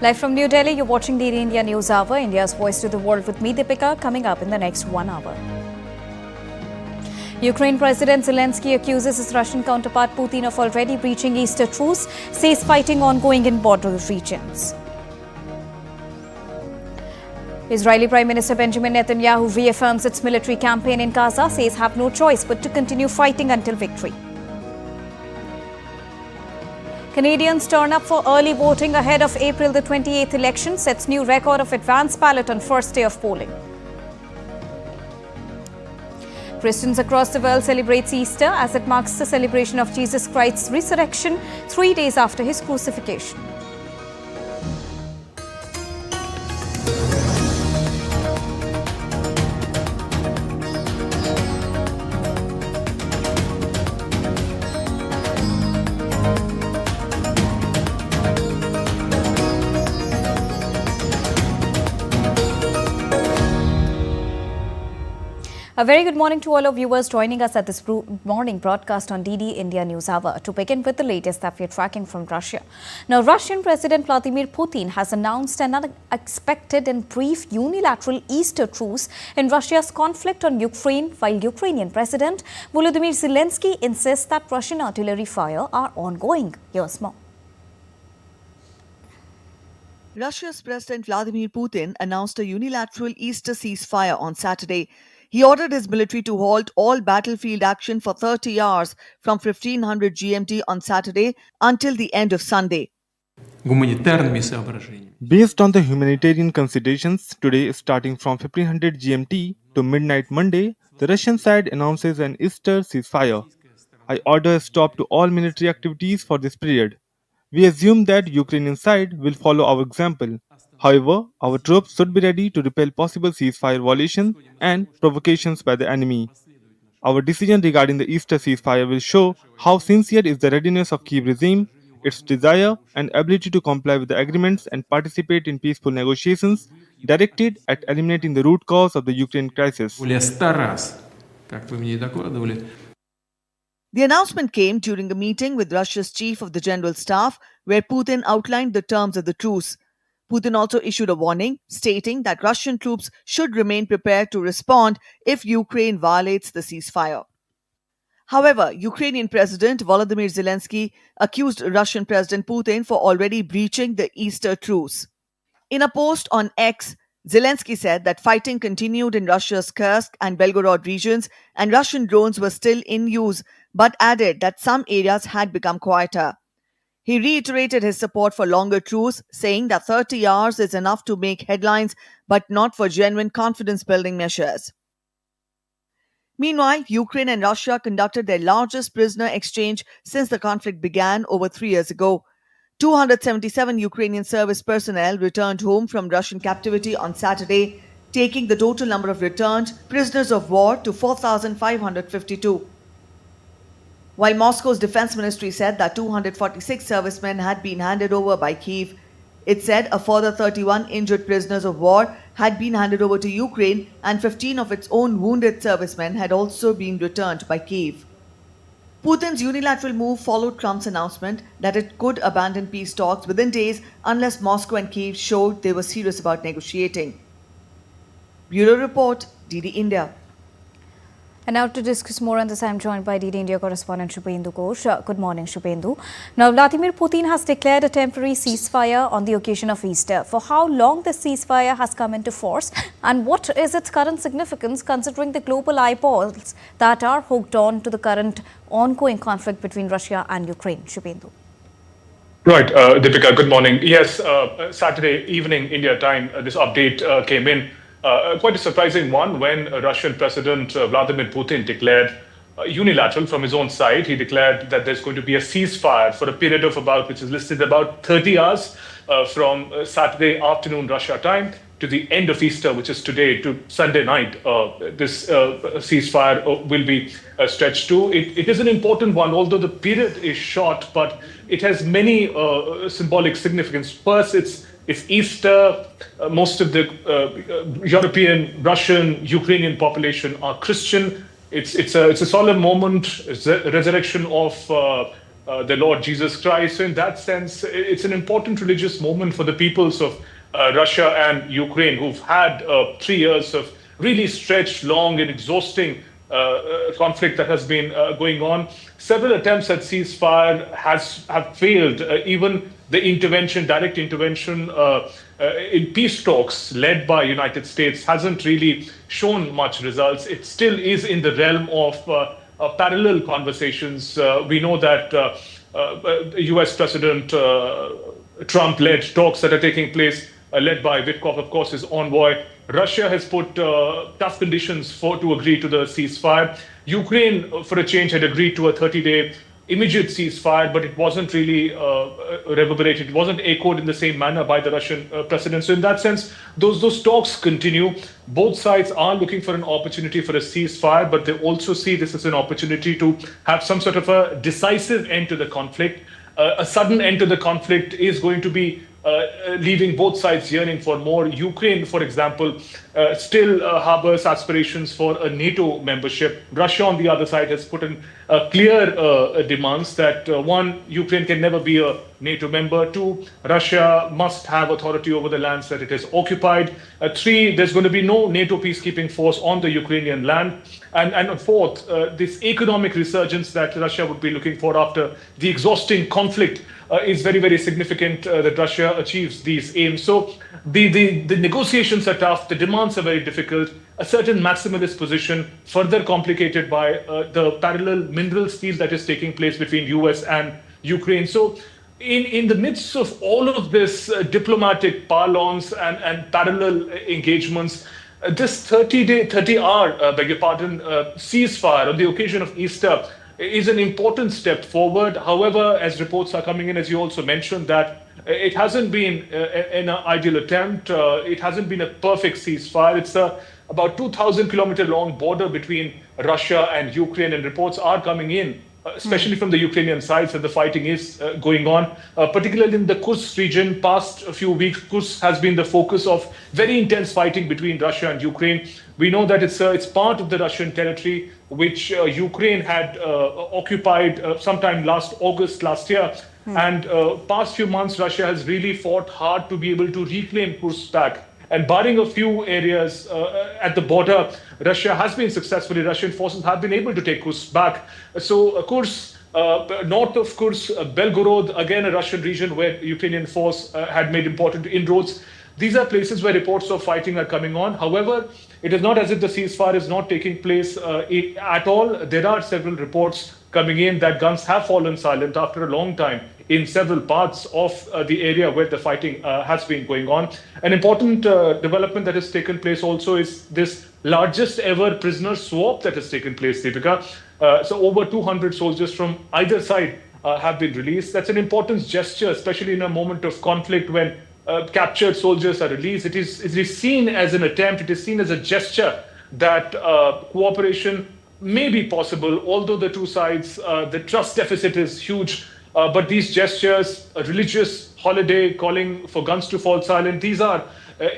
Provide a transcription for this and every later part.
Live from New Delhi, you're watching the India News Hour, India's voice to the world with me, Deepika, coming up in the next 1 hour. Ukraine President Zelenskyy accuses his Russian counterpart Putin of already breaching Easter truce, says fighting ongoing in border regions. Israeli Prime Minister Benjamin Netanyahu reaffirms its military campaign in Gaza, says have no choice but to continue fighting until victory. Canadians turn up for early voting ahead of April the 28th election, sets new record of advance ballot on first day of polling. Christians across the world celebrate Easter as it marks the celebration of Jesus Christ's resurrection 3 days after his crucifixion. A very good morning to all of viewers joining us at this morning broadcast on DD India News Hour. To begin with the latest that we are tracking from Russia. Now, Russian President Vladimir Putin has announced an unexpected and brief unilateral Easter truce in Russia's conflict on Ukraine, while Ukrainian President Volodymyr Zelenskyy insists that Russian artillery fire are ongoing. Here's more. Russia's President Vladimir Putin announced a unilateral Easter ceasefire on Saturday. He ordered his military to halt all battlefield action for 30 hours from 1500 GMT on Saturday until the end of Sunday. Based on the humanitarian considerations, today starting from 1500 GMT to midnight Monday, the Russian side announces an Easter ceasefire. I order a stop to all military activities for this period. We assume that Ukrainian side will follow our example. However, our troops should be ready to repel possible ceasefire violations and provocations by the enemy. Our decision regarding the Easter ceasefire will show how sincere is the readiness of Kyiv regime, its desire and ability to comply with the agreements and participate in peaceful negotiations directed at eliminating the root cause of the Ukraine crisis. The announcement came during a meeting with Russia's chief of the general staff, where Putin outlined the terms of the truce. Putin also issued a warning, stating that Russian troops should remain prepared to respond if Ukraine violates the ceasefire. However, Ukrainian President Volodymyr Zelenskyy accused Russian President Putin for already breaching the Easter truce. In a post on X, Zelenskyy said that fighting continued in Russia's Kursk and Belgorod regions and Russian drones were still in use, but added that some areas had become quieter. He reiterated his support for longer truce, saying that 30 hours is enough to make headlines, but not for genuine confidence-building measures. Meanwhile, Ukraine and Russia conducted their largest prisoner exchange since the conflict began over 3 years ago. 277 Ukrainian service personnel returned home from Russian captivity on Saturday, taking the total number of returned prisoners of war to 4,552. While Moscow's defense ministry said that 246 servicemen had been handed over by Kyiv, it said a further 31 injured prisoners of war had been handed over to Ukraine and 15 of its own wounded servicemen had also been returned by Kyiv. Putin's unilateral move followed Trump's announcement that it could abandon peace talks within days unless Moscow and Kyiv showed they were serious about negotiating. Bureau Report, DD India. And now to discuss more on this, I am joined by DD India correspondent Shubhendu Ghosh. Good morning, Shubhendu. Now, Vladimir Putin has declared a temporary ceasefire on the occasion of Easter. For how long this ceasefire has come into force and what is its current significance considering the global eyeballs that are hooked on to the current ongoing conflict between Russia and Ukraine? Shubhendu. Right, Deepika, good morning. Yes, Saturday evening, India time, this update came in. Quite a surprising one when Russian President Vladimir Putin declared unilateral from his own side. He declared that there's going to be a ceasefire for a period of which is listed about 30 hours from Saturday afternoon Russia time to the end of Easter, which is today, to Sunday night. This ceasefire will be stretched to. It is an important one, although the period is short, but it has many symbolic significance. First, it's Easter. Most of the European, Russian, Ukrainian population are Christian. It's a solemn moment. It's the resurrection of the Lord Jesus Christ. So in that sense, it's an important religious moment for the peoples of Russia and Ukraine, who've had 3 years of really stretched, long and exhausting conflict that has been going on. Several attempts at ceasefire have failed. Even the intervention, direct intervention in peace talks led by United States hasn't really shown much results. It still is in the realm of parallel conversations. We know that US President Trump-led talks that are taking place, led by Witkoff, of course, his envoy. Russia has put tough conditions to agree to the ceasefire. Ukraine, for a change, had agreed to a 30-day immediate ceasefire, but it wasn't really reverberated. It wasn't echoed in the same manner by the Russian president. So in that sense, those talks continue. Both sides are looking for an opportunity for a ceasefire, but they also see this as an opportunity to have some sort of a decisive end to the conflict. A sudden end to the conflict is going to be leaving both sides yearning for more. Ukraine, for example, still harbors aspirations for a NATO membership. Russia, on the other side, has put in clear demands that one, Ukraine can never be a NATO member. Two, Russia must have authority over the lands that it has occupied. Three, there's going to be no NATO peacekeeping force on the Ukrainian land. And fourth, this economic resurgence that Russia would be looking for after the exhausting conflict is very, very significant that Russia achieves these aims. So the negotiations are tough, the demands are very difficult. A certain maximalist position, further complicated by the parallel minerals deal that is taking place between US and Ukraine. So in the midst of all of this diplomatic parlance and parallel engagements, this 30-hour, ceasefire on the occasion of Easter is an important step forward. However, as reports are coming in, as you also mentioned, that it hasn't been an ideal attempt. It hasn't been a perfect ceasefire. It's about 2,000-kilometer long border between Russia and Ukraine, and reports are coming in, especially from the Ukrainian side, that the fighting is going on, particularly in the Kursk region. Past a few weeks, Kursk has been the focus of very intense fighting between Russia and Ukraine. We know that it's part of the Russian territory, which Ukraine had occupied sometime August last year. And past few months, Russia has really fought hard to be able to reclaim Kursk back. And barring a few areas at the border, Russia has been successfully, Russian forces have been able to take Kursk back. So Kursk, north of Kursk, Belgorod, again a Russian region where Ukrainian force had made important inroads. These are places where reports of fighting are coming on. However, it is not as if the ceasefire is not taking place at all. There are several reports coming in that guns have fallen silent after a long time in several parts of the area where the fighting has been going on. An important development that has taken place also is this largest ever prisoner swap that has taken place, Deepika. So over 200 soldiers from either side have been released. That's an important gesture, especially in a moment of conflict when captured soldiers are released. It is seen as an attempt, it is seen as a gesture that cooperation may be possible, although the two sides, the trust deficit is huge. But these gestures, a religious holiday, calling for guns to fall silent, these are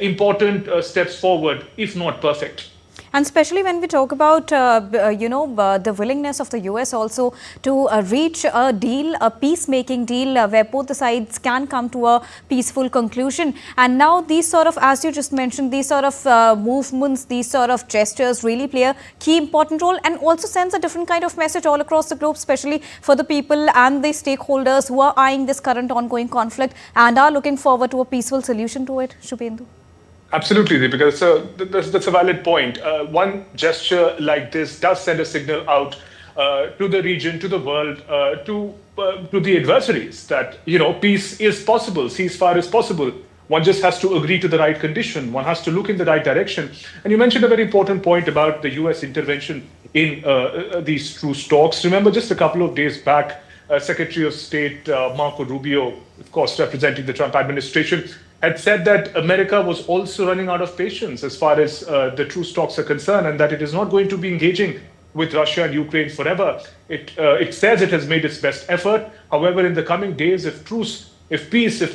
important steps forward, if not perfect. And especially when we talk about, the willingness of the US also to reach a deal, a peacemaking deal where both the sides can come to a peaceful conclusion. And now these sort of, as you just mentioned, these sort of movements, these sort of gestures really play a key important role and also sends a different kind of message all across the globe, especially for the people and the stakeholders who are eyeing this current ongoing conflict and are looking forward to a peaceful solution to it. Shubhendu. Absolutely, because that's a valid point. One gesture like this does send a signal out to the region, to the world, to the adversaries that, peace is possible, ceasefire is possible. One just has to agree to the right condition. One has to look in the right direction. And you mentioned a very important point about the US intervention in these Truce talks. Remember, just a couple of days back, Secretary of State Marco Rubio, of course, representing the Trump administration, had said that America was also running out of patience as far as the Truce talks are concerned, and that it is not going to be engaging with Russia and Ukraine forever. It says it has made its best effort. However, in the coming days, if peace, if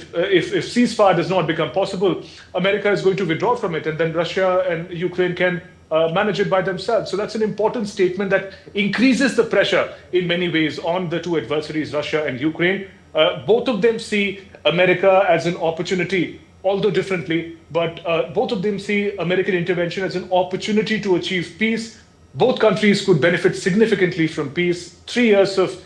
ceasefire does not become possible, America is going to withdraw from it, and then Russia and Ukraine can manage it by themselves. So that's an important statement that increases the pressure in many ways on the two adversaries, Russia and Ukraine. Both of them see America as an opportunity, although differently, but both of them see American intervention as an opportunity to achieve peace. Both countries could benefit significantly from peace. 3 years of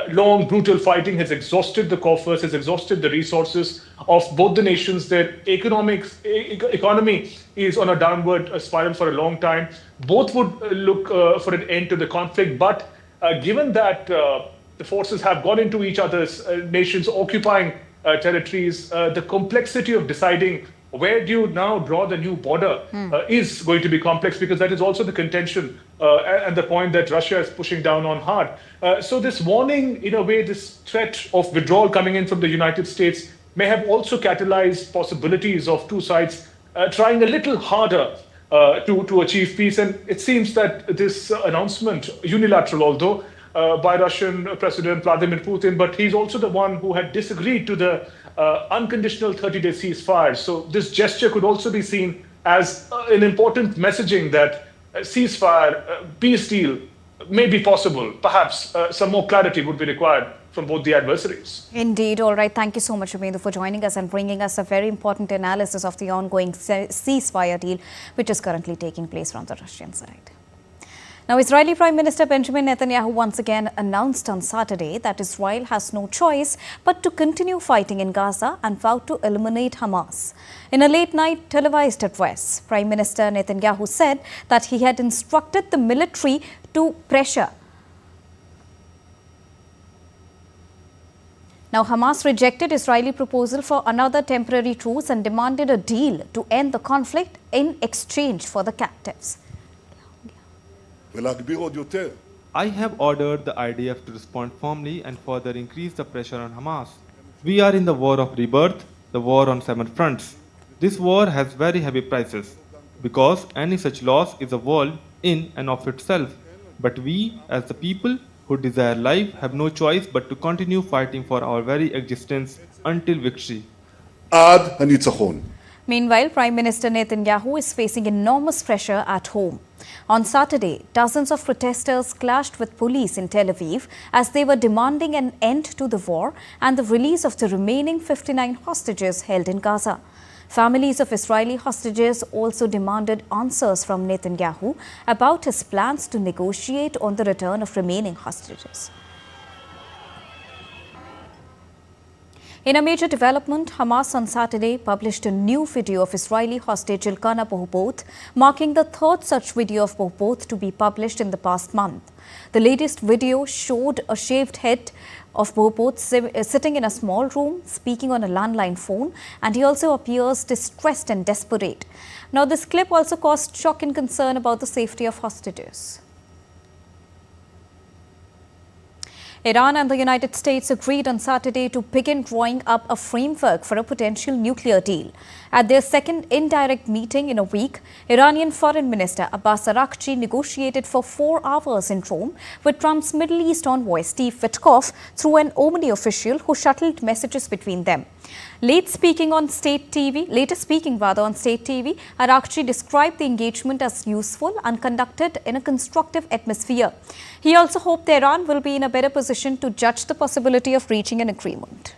long, brutal fighting has exhausted the coffers, has exhausted the resources of both the nations. Their economy is on a downward spiral for a long time. Both would look for an end to the conflict. But given that the forces have gone into each other's nations, occupying territories, the complexity of deciding where do you now draw the new border is going to be complex, because that is also the contention and the point that Russia is pushing down on hard. So this warning, in a way, this threat of withdrawal coming in from the United States may have also catalyzed possibilities of two sides trying a little harder to achieve peace. And it seems that this announcement, unilateral although, by Russian President Vladimir Putin, but he's also the one who had disagreed to the unconditional 30-day ceasefire. So this gesture could also be seen as an important messaging that ceasefire, peace deal may be possible. Perhaps some more clarity would be required from both the adversaries. Indeed. All right. Thank you so much, Umedu, for joining us and bringing us a very important analysis of the ongoing ceasefire deal, which is currently taking place from the Russian side. Now, Israeli Prime Minister Benjamin Netanyahu once again announced on Saturday that Israel has no choice but to continue fighting in Gaza and vowed to eliminate Hamas. In a late-night televised address, Prime Minister Netanyahu said that he had instructed the military to pressure. Now, Hamas rejected Israeli proposal for another temporary truce and demanded a deal to end the conflict in exchange for the captives. I have ordered the IDF to respond firmly and further increase the pressure on Hamas. We are in the war of rebirth, the war on 7 fronts. This war has very heavy prices, because any such loss is a world in and of itself. But we, as the people who desire life, have no choice but to continue fighting for our very existence until victory. Meanwhile, Prime Minister Netanyahu is facing enormous pressure at home. On Saturday, dozens of protesters clashed with police in Tel Aviv as they were demanding an end to the war and the release of the remaining 59 hostages held in Gaza. Families of Israeli hostages also demanded answers from Netanyahu about his plans to negotiate on the return of remaining hostages. In a major development, Hamas on Saturday published a new video of Israeli hostage Elkanah Bohbot, marking the third such video of Bohbot to be published in the past month. The latest video showed a shaved head of Bohbot sitting in a small room, speaking on a landline phone, and he also appears distressed and desperate. Now, this clip also caused shock and concern about the safety of hostages. Iran and the United States agreed on Saturday to begin drawing up a framework for a potential nuclear deal. At their second indirect meeting in a week, Iranian Foreign Minister Abbas Araghchi negotiated for 4 hours in Rome with Trump's Middle East envoy Steve Witkoff through an Omani official who shuttled messages between them. Later speaking on state TV, Araghchi described the engagement as useful and conducted in a constructive atmosphere. He also hoped Tehran will be in a better position to judge the possibility of reaching an agreement.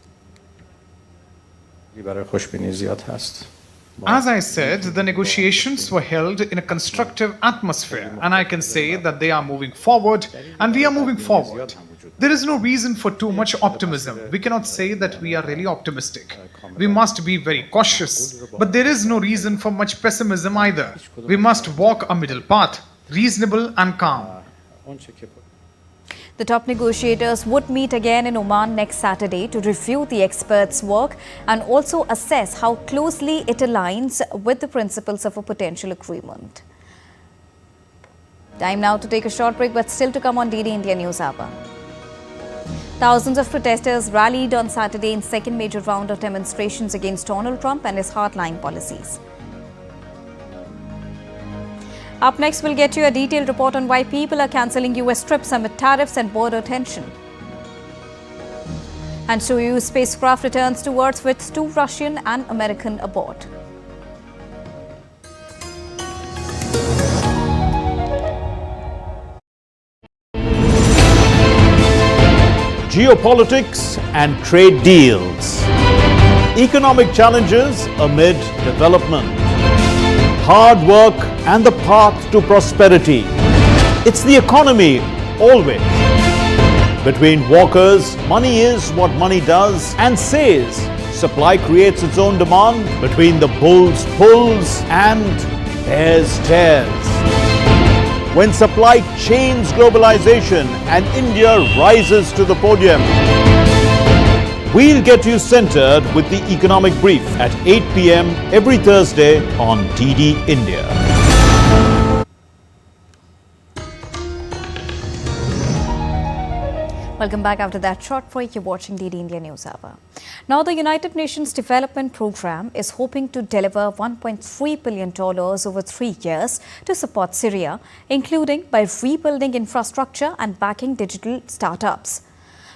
As I said, the negotiations were held in a constructive atmosphere, and I can say that they are moving forward, and we are moving forward. There is no reason for too much optimism. We cannot say that we are really optimistic. We must be very cautious, but there is no reason for much pessimism either. We must walk a middle path, reasonable and calm. The top negotiators would meet again in Oman next Saturday to review the experts' work and also assess how closely it aligns with the principles of a potential agreement. Time now to take a short break, but still to come on DD India News Hour. Thousands of protesters rallied on Saturday in second major round of demonstrations against Donald Trump and his hardline policies. Up next, we'll get you a detailed report on why people are cancelling US trips amid tariffs and border tension. And Soyuz spacecraft returns to Earth with 2 Russian and American aboard. geopolitics and trade deals. Economic challenges amid development. Hard work and the path to prosperity. It's the economy always. Between walkers, money is what money does and says. Supply creates its own demand. Between the bulls pulls and bears tears. When supply chains globalization and India rises to the podium. We'll get you centered with the economic brief at 8 p.m. every Thursday on DD India. Welcome back after that short break. You're watching DD India News Hour. Now, the United Nations Development Programme is hoping to deliver $1.3 billion over 3 years to support Syria, including by rebuilding infrastructure and backing digital startups.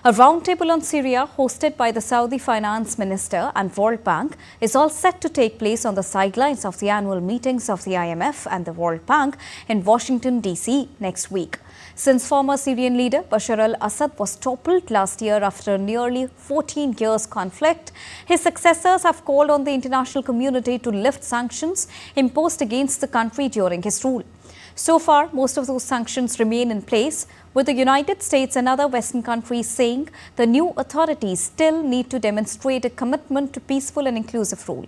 A roundtable on Syria, hosted by the Saudi Finance Minister and World Bank, is all set to take place on the sidelines of the annual meetings of the IMF and the World Bank in Washington, D.C. next week. Since former Syrian leader Bashar al-Assad was toppled last year after a nearly 14 years conflict, his successors have called on the international community to lift sanctions imposed against the country during his rule. So far, most of those sanctions remain in place, with the United States and other Western countries saying the new authorities still need to demonstrate a commitment to peaceful and inclusive rule.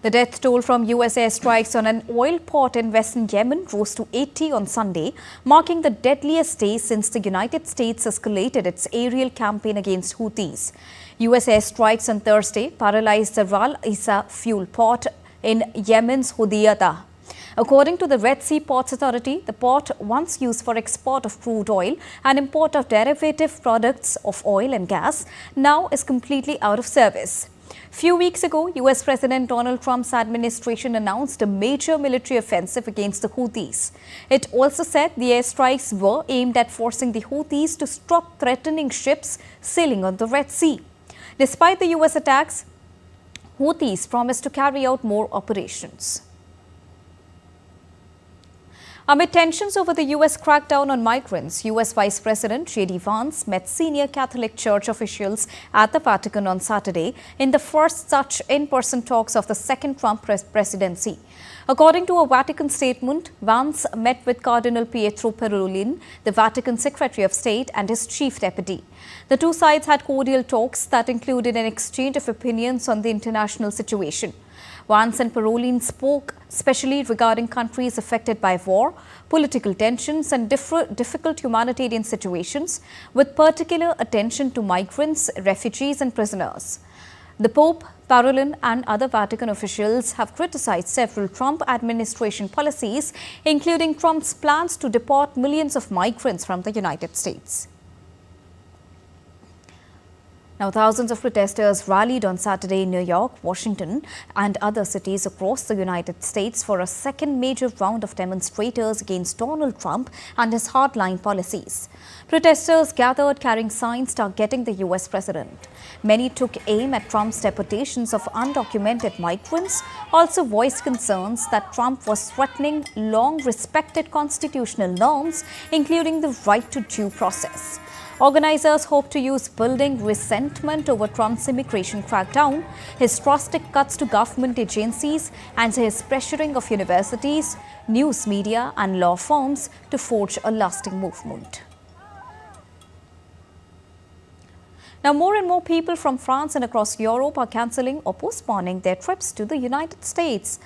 The death toll from US airstrikes on an oil port in western Yemen rose to 80 on Sunday, marking the deadliest day since the United States escalated its aerial campaign against Houthis. US airstrikes on Thursday paralyzed the Ras Isa fuel port in Yemen's Hudaydah. According to the Red Sea Ports Authority, the port, once used for export of crude oil and import of derivative products of oil and gas, now is completely out of service. Few weeks ago, US President Donald Trump's administration announced a major military offensive against the Houthis. It also said the airstrikes were aimed at forcing the Houthis to stop threatening ships sailing on the Red Sea. Despite the US attacks, Houthis promised to carry out more operations. Amid tensions over the U.S. crackdown on migrants, U.S. Vice President J.D. Vance met senior Catholic Church officials at the Vatican on Saturday in the first such in-person talks of the second Trump presidency. According to a Vatican statement, Vance met with Cardinal Pietro Parolin, the Vatican Secretary of State, and his chief deputy. The two sides had cordial talks that included an exchange of opinions on the international situation. Vance and Parolin spoke especially regarding countries affected by war, political tensions and difficult humanitarian situations, with particular attention to migrants, refugees and prisoners. The Pope, Parolin and other Vatican officials have criticized several Trump administration policies, including Trump's plans to deport millions of migrants from the United States. Now, thousands of protesters rallied on Saturday in New York, Washington and other cities across the United States for a second major round of demonstrators against Donald Trump and his hardline policies. Protesters gathered carrying signs targeting the U.S. president. Many took aim at Trump's deportations of undocumented migrants, also voiced concerns that Trump was threatening long-respected constitutional norms, including the right to due process. Organizers hope to use building resentment over Trump's immigration crackdown, his drastic cuts to government agencies, and his pressuring of universities, news media, and law firms to forge a lasting movement. Now, more and more people from France and across Europe are cancelling or postponing their trips to the United States.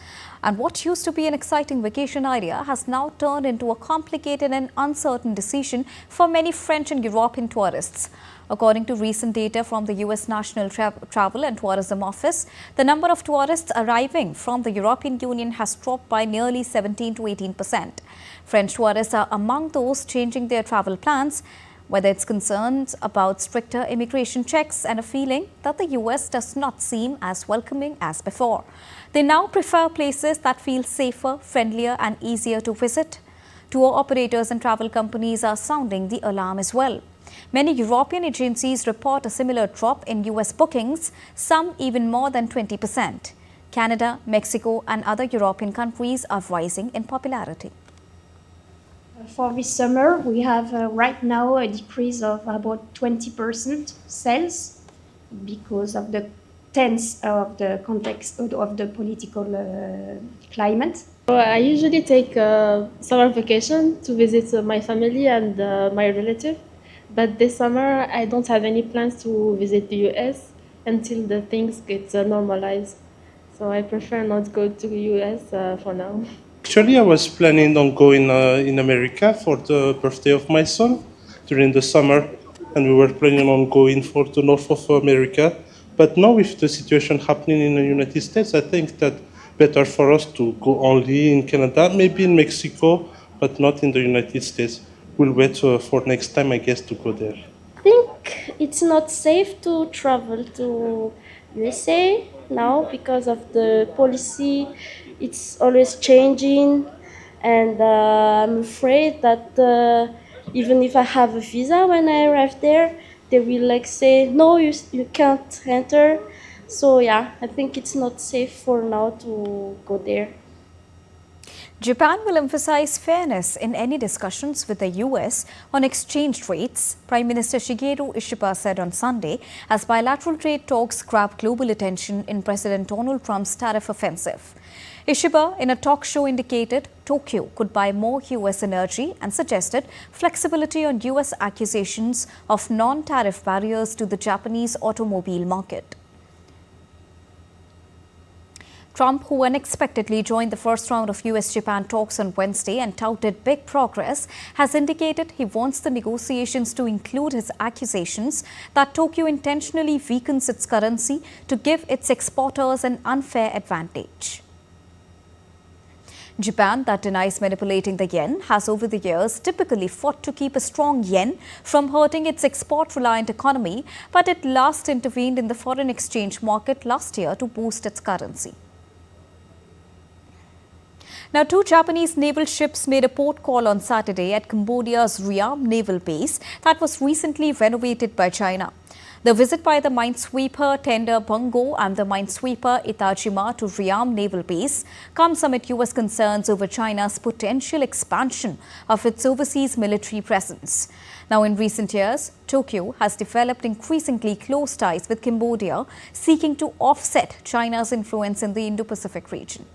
And what used to be an exciting vacation idea has now turned into a complicated and uncertain decision for many French and European tourists. According to recent data from the U.S. National Travel and Tourism Office, the number of tourists arriving from the European Union has dropped by nearly 17 to 18%. French tourists are among those changing their travel plans, whether it's concerns about stricter immigration checks and a feeling that the U.S. does not seem as welcoming as before. They now prefer places that feel safer, friendlier and easier to visit. Tour operators and travel companies are sounding the alarm as well. Many European agencies report a similar drop in U.S. bookings, some even more than 20%. Canada, Mexico and other European countries are rising in popularity. For this summer, we have right now a decrease of about 20% sales because of the tense of the context of the political climate. I usually take summer vacation to visit my family and my relative, but this summer I don't have any plans to visit the US until the things get normalized. So I prefer not go to the US for now. Actually, I was planning on going in America for the birthday of my son during the summer, and we were planning on going for the north of America. But now with the situation happening in the United States, I think that better for us to go only in Canada, maybe in Mexico, but not in the United States. We'll wait for next time, I guess, to go there. I think it's not safe to travel to USA now because of the policy. It's always changing, and I'm afraid that even if I have a visa when I arrive there, they will say, no, you can't enter. So yeah, I think it's not safe for now to go there. Japan will emphasize fairness in any discussions with the US on exchange rates, Prime Minister Shigeru Ishiba said on Sunday, as bilateral trade talks grab global attention in President Donald Trump's tariff offensive. Ishiba, in a talk show, indicated Tokyo could buy more US energy and suggested flexibility on US accusations of non-tariff barriers to the Japanese automobile market. Trump, who unexpectedly joined the first round of US-Japan talks on Wednesday and touted big progress, has indicated he wants the negotiations to include his accusations that Tokyo intentionally weakens its currency to give its exporters an unfair advantage. Japan, that denies manipulating the yen, has over the years typically fought to keep a strong yen from hurting its export-reliant economy, but it last intervened in the foreign exchange market last year to boost its currency. Now, 2 Japanese naval ships made a port call on Saturday at Cambodia's Ream naval base that was recently renovated by China. The visit by the minesweeper tender Bungo and the minesweeper Itajima to Ream naval base comes amid US concerns over China's potential expansion of its overseas military presence. Now, in recent years, Tokyo has developed increasingly close ties with Cambodia, seeking to offset China's influence in the Indo-Pacific region.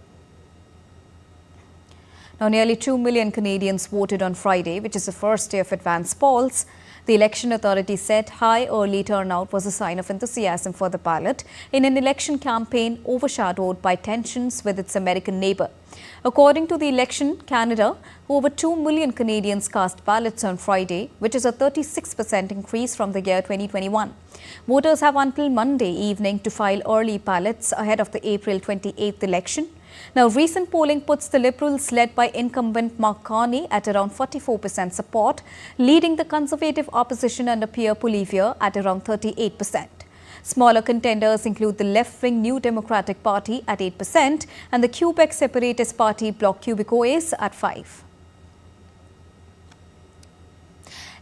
Now, nearly 2 million Canadians voted on Friday, which is the first day of advance polls. The election authority said high early turnout was a sign of enthusiasm for the ballot in an election campaign overshadowed by tensions with its American neighbor. According to the Election Canada, over 2 million Canadians cast ballots on Friday, which is a 36% increase from the year 2021. Voters have until Monday evening to file early ballots ahead of the April 28th election. Now, recent polling puts the Liberals, led by incumbent Mark Carney, at around 44% support, leading the Conservative opposition under Pierre Poilievre at around 38%. Smaller contenders include the left-wing New Democratic Party at 8% and the Quebec Separatist Party Bloc Québécois at 5%.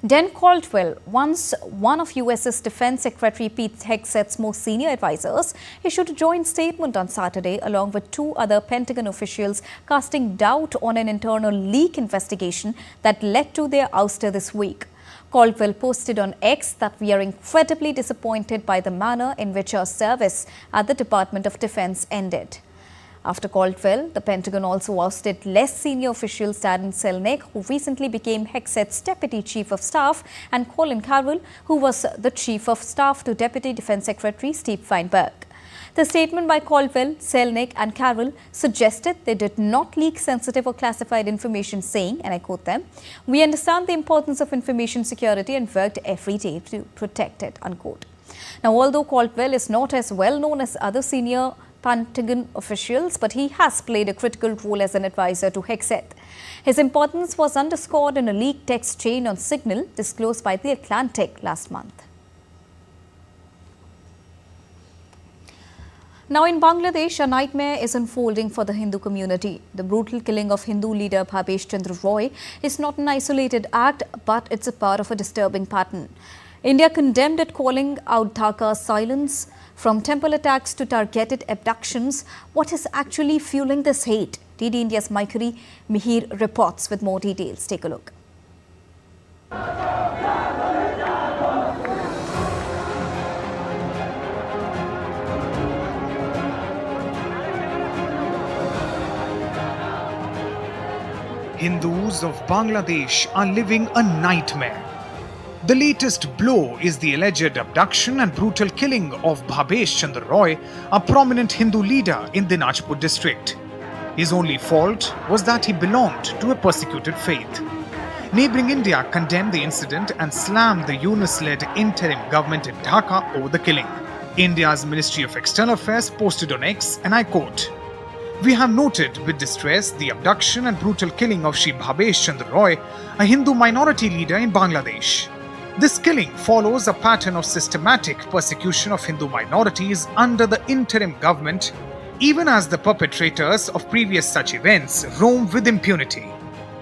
Dan Caldwell, once one of US's Defense Secretary Pete Hegseth's most senior advisors, issued a joint statement on Saturday along with 2 other Pentagon officials, casting doubt on an internal leak investigation that led to their ouster this week. Caldwell posted on X that we are incredibly disappointed by the manner in which our service at the Department of Defense ended. After Caldwell, the Pentagon also ousted less senior officials Darren Selnick, who recently became Hegseth's Deputy Chief of Staff, and Colin Carroll, who was the Chief of Staff to Deputy Defense Secretary Steve Feinberg. The statement by Caldwell, Selnick and Carroll suggested they did not leak sensitive or classified information, saying, and I quote them, "We understand the importance of information security and worked every day to protect it," unquote. Now, although Caldwell is not as well known as other senior Pentagon officials, but he has played a critical role as an advisor to Hegseth. His importance was underscored in a leaked text chain on Signal disclosed by The Atlantic last month. Now, in Bangladesh, a nightmare is unfolding for the Hindu community. The brutal killing of Hindu leader Bhabesh Chandra Roy is not an isolated act, but it's a part of a disturbing pattern. India condemned it, calling out Dhaka's silence. From temple attacks to targeted abductions, what is actually fueling this hate? DD India's Maikuri Mihir reports with more details. Take a look. Hindus of Bangladesh are living a nightmare. The latest blow is the alleged abduction and brutal killing of Bhabesh Chandra Roy, a prominent Hindu leader in Dinajpur district. His only fault was that he belonged to a persecuted faith. Neighbouring India condemned the incident and slammed the Yunus-led interim government in Dhaka over the killing. India's Ministry of External Affairs posted on X, and I quote, "We have noted with distress the abduction and brutal killing of Shri Bhabesh Chandra Roy, a Hindu minority leader in Bangladesh. This killing follows a pattern of systematic persecution of Hindu minorities under the interim government, even as the perpetrators of previous such events roam with impunity.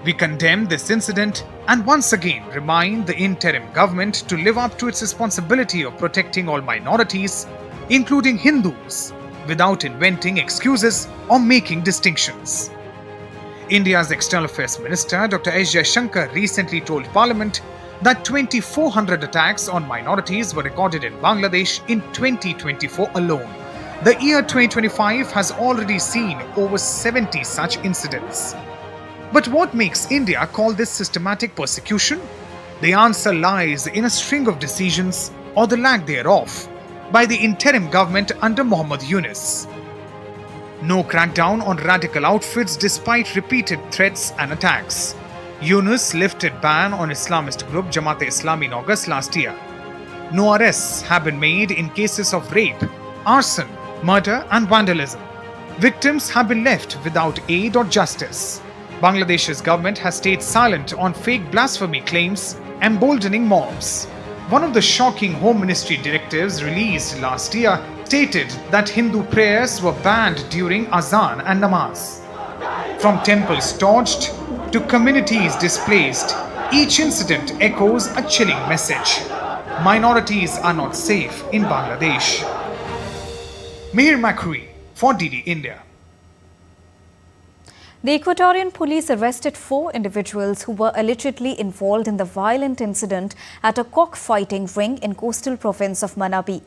We condemn this incident and once again remind the interim government to live up to its responsibility of protecting all minorities, including Hindus, without inventing excuses or making distinctions." India's External Affairs Minister Dr. S. Jaishankar recently told Parliament that 2,400 attacks on minorities were recorded in Bangladesh in 2024 alone. The year 2025 has already seen over 70 such incidents. But what makes India call this systematic persecution? The answer lies in a string of decisions, or the lack thereof, by the interim government under Mohammad Yunus. No crackdown on radical outfits despite repeated threats and attacks. Yunus lifted ban on Islamist group Jamaat-e-Islami in August last year. No arrests have been made in cases of rape, arson, murder and vandalism. Victims have been left without aid or justice. Bangladesh's government has stayed silent on fake blasphemy claims, emboldening mobs. One of the shocking Home Ministry directives released last year stated that Hindu prayers were banned during Azan and Namaz. From temples torched to communities displaced, each incident echoes a chilling message. Minorities are not safe in Bangladesh. Mihir Makri for DD India. The Ecuadorian police arrested 4 individuals who were allegedly involved in the violent incident at a cockfighting ring in coastal province of Manabí.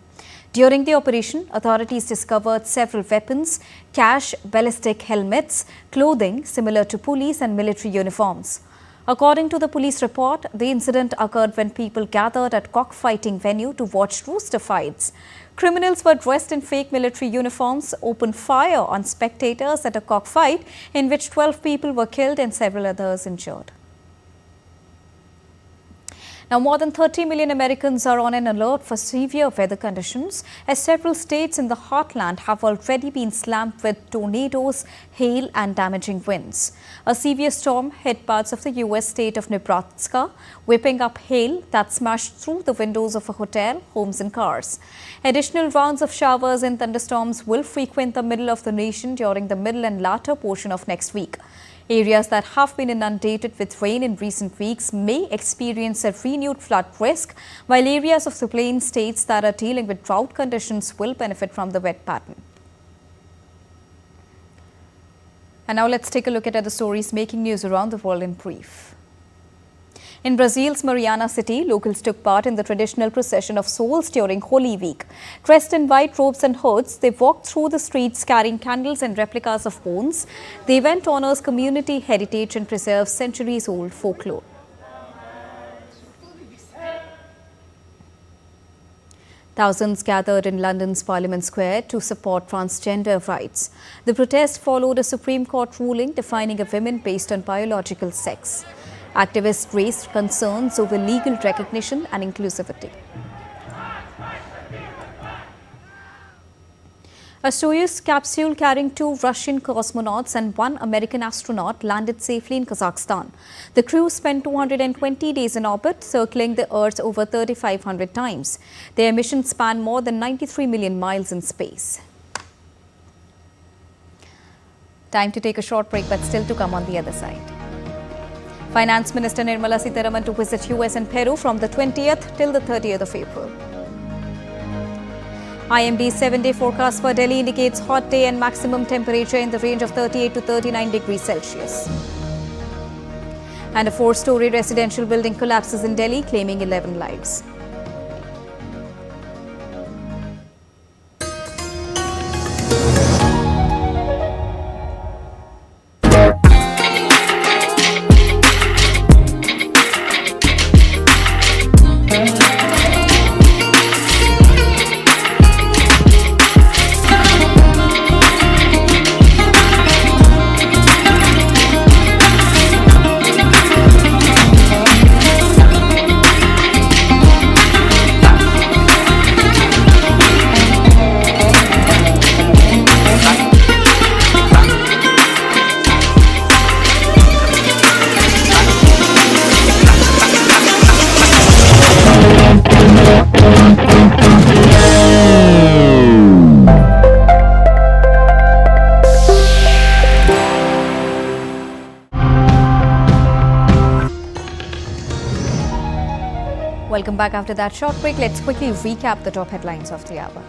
During the operation, authorities discovered several weapons, cash, ballistic helmets, clothing similar to police and military uniforms. According to the police report, the incident occurred when people gathered at cockfighting venue to watch rooster fights. Criminals were dressed in fake military uniforms, opened fire on spectators at a cockfight in which 12 people were killed and several others injured. Now, more than 30 million Americans are on an alert for severe weather conditions, as several states in the heartland have already been slammed with tornadoes, hail and damaging winds. A severe storm hit parts of the U.S. state of Nebraska, whipping up hail that smashed through the windows of a hotel, homes and cars. Additional rounds of showers and thunderstorms will frequent the middle of the nation during the middle and latter portion of next week. Areas that have been inundated with rain in recent weeks may experience a renewed flood risk, while areas of the plain states that are dealing with drought conditions will benefit from the wet pattern. And now let's take a look at other stories making news around the world in brief. In Brazil's Mariana city, locals took part in the traditional procession of souls during Holy Week. Dressed in white robes and hoods, they walked through the streets carrying candles and replicas of bones. The event honors community heritage and preserves centuries-old folklore. Thousands gathered in London's Parliament Square to support transgender rights. The protest followed a Supreme Court ruling defining a woman based on biological sex. Activists raised concerns over legal recognition and inclusivity. A Soyuz capsule carrying 2 Russian cosmonauts and 1 American astronaut landed safely in Kazakhstan. The crew spent 220 days in orbit, circling the Earth over 3,500 times. Their mission spanned more than 93 million miles in space. Time to take a short break, but still to come on the other side. Finance Minister Nirmala Sitharaman to visit US and Peru from the 20th till the 30th of April. IMD's 7-day forecast for Delhi indicates hot day and maximum temperature in the range of 38 to 39 degrees Celsius. And a 4-story residential building collapses in Delhi, claiming 11 lives. Welcome back after that short break. Let's quickly recap the top headlines of the hour.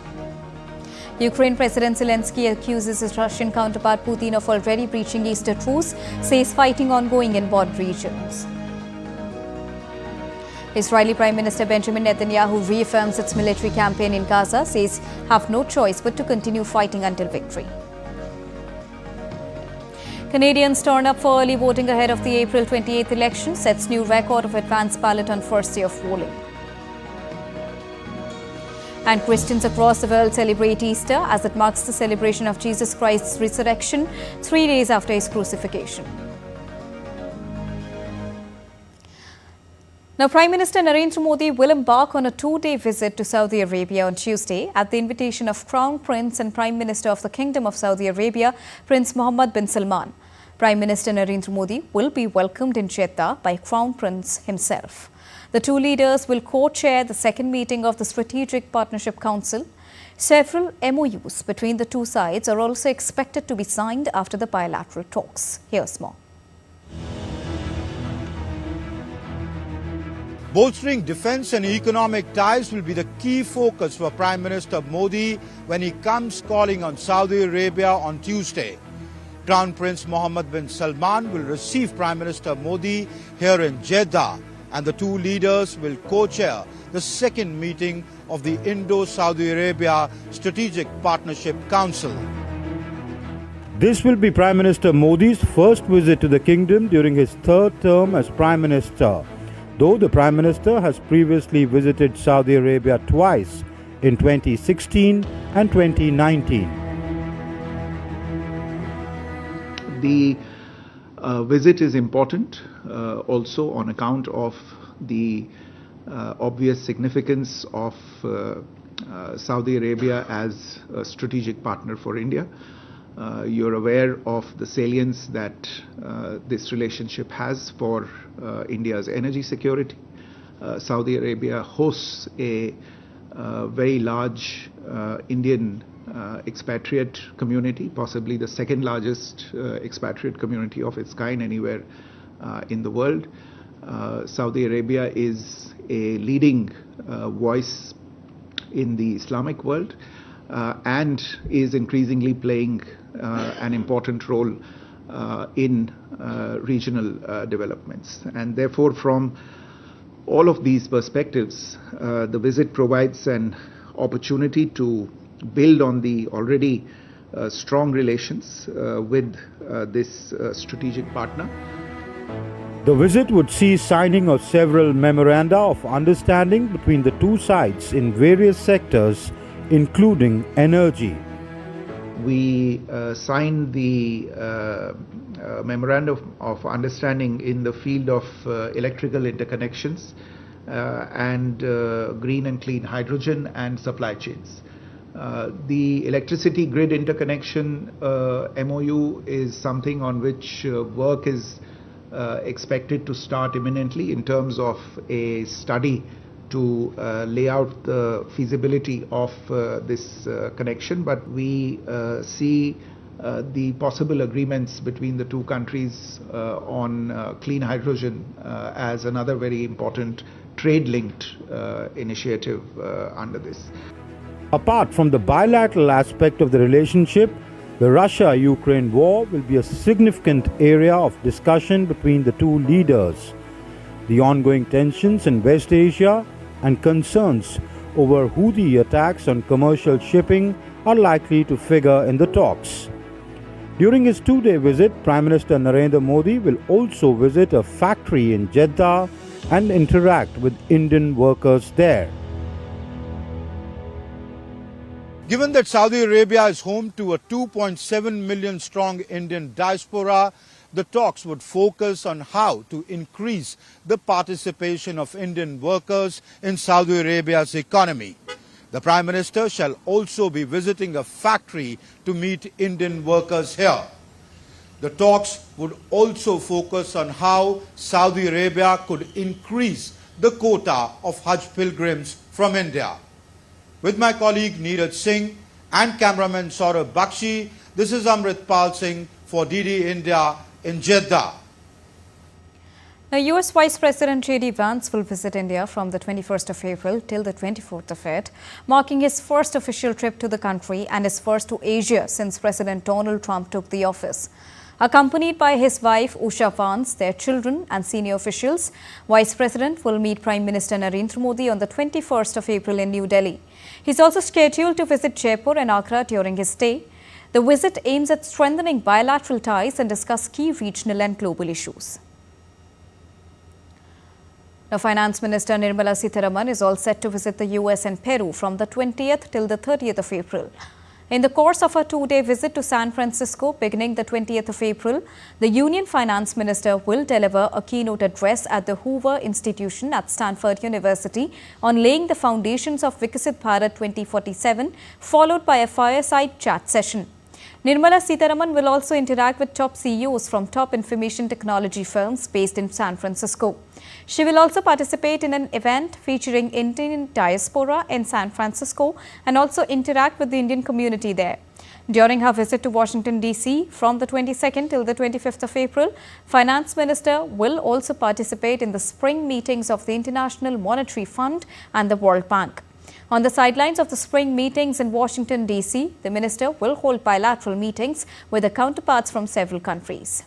Ukraine President Zelenskyy accuses his Russian counterpart Putin of already breaching Easter truce, says fighting ongoing in border regions. Israeli Prime Minister Benjamin Netanyahu reaffirms its military campaign in Gaza, says have no choice but to continue fighting until victory. Canadians turn up for early voting ahead of the April 28th election, sets new record of advance ballot on first day of polling. And Christians across the world celebrate Easter as it marks the celebration of Jesus Christ's resurrection 3 days after his crucifixion. Now, Prime Minister Narendra Modi will embark on a 2-day visit to Saudi Arabia on Tuesday at the invitation of Crown Prince and Prime Minister of the Kingdom of Saudi Arabia, Prince Mohammed bin Salman. Prime Minister Narendra Modi will be welcomed in Jeddah by Crown Prince himself. The two leaders will co-chair the second meeting of the Strategic Partnership Council. Several MOUs between the two sides are also expected to be signed after the bilateral talks. Here's more. Bolstering defence and economic ties will be the key focus for Prime Minister Modi when he comes calling on Saudi Arabia on Tuesday. Crown Prince Mohammed bin Salman will receive Prime Minister Modi here in Jeddah, and the two leaders will co-chair the second meeting of the Indo-Saudi Arabia Strategic Partnership Council. This will be Prime Minister Modi's first visit to the kingdom during his third term as Prime Minister, though the Prime Minister has previously visited Saudi Arabia twice in 2016 and 2019. The visit is important also on account of the obvious significance of Saudi Arabia as a strategic partner for India. You're aware of the salience that this relationship has for India's energy security. Saudi Arabia hosts a very large Indian expatriate community, possibly the second largest expatriate community of its kind anywhere in the world. Saudi Arabia is a leading voice in the Islamic world and is increasingly playing an important role in regional developments. And therefore, from all of these perspectives, the visit provides an opportunity to build on the already strong relations with this strategic partner. The visit would see signing of several memoranda of understanding between the two sides in various sectors, including energy. We signed the memorandum of understanding in the field of electrical interconnections and green and clean hydrogen and supply chains. The electricity grid interconnection MOU is something on which work is expected to start imminently in terms of a study to lay out the feasibility of this connection, but we see the possible agreements between the two countries on clean hydrogen as another very important trade-linked initiative under this. Apart from the bilateral aspect of the relationship, the Russia-Ukraine war will be a significant area of discussion between the two leaders. The ongoing tensions in West Asia and concerns over Houthi attacks on commercial shipping are likely to figure in the talks. During his two-day visit, Prime Minister Narendra Modi will also visit a factory in Jeddah and interact with Indian workers there. Given that Saudi Arabia is home to a 2.7 million strong Indian diaspora, the talks would focus on how to increase the participation of Indian workers in Saudi Arabia's economy. The Prime Minister shall also be visiting a factory to meet Indian workers here. The talks would also focus on how Saudi Arabia could increase the quota of Hajj pilgrims from India. With my colleague Neeraj Singh and cameraman Saurabh Bakshi, this is Amrit Pal Singh for DD India in Jeddah. Now, US Vice President J.D. Vance will visit India from the 21st of April till the 24th of it, marking his first official trip to the country and his first to Asia since President Donald Trump took the office. Accompanied by his wife Usha Vance, their children and senior officials, Vice President will meet Prime Minister Narendra Modi on the 21st of April in New Delhi. He is also scheduled to visit Jaipur and Agra during his stay. The visit aims at strengthening bilateral ties and discuss key regional and global issues. Now, Finance Minister Nirmala Sitharaman is all set to visit the US and Peru from the 20th till the 30th of April. In the course of a two-day visit to San Francisco beginning the 20th of April, the Union Finance Minister will deliver a keynote address at the Hoover Institution at Stanford University on laying the foundations of Viksit Bharat 2047, followed by a fireside chat session. Nirmala Sitharaman will also interact with top CEOs from top information technology firms based in San Francisco. She will also participate in an event featuring Indian diaspora in San Francisco and also interact with the Indian community there. During her visit to Washington, D.C. from the 22nd till the 25th of April, Finance Minister will also participate in the spring meetings of the International Monetary Fund and the World Bank. On the sidelines of the spring meetings in Washington, D.C., the minister will hold bilateral meetings with her counterparts from several countries.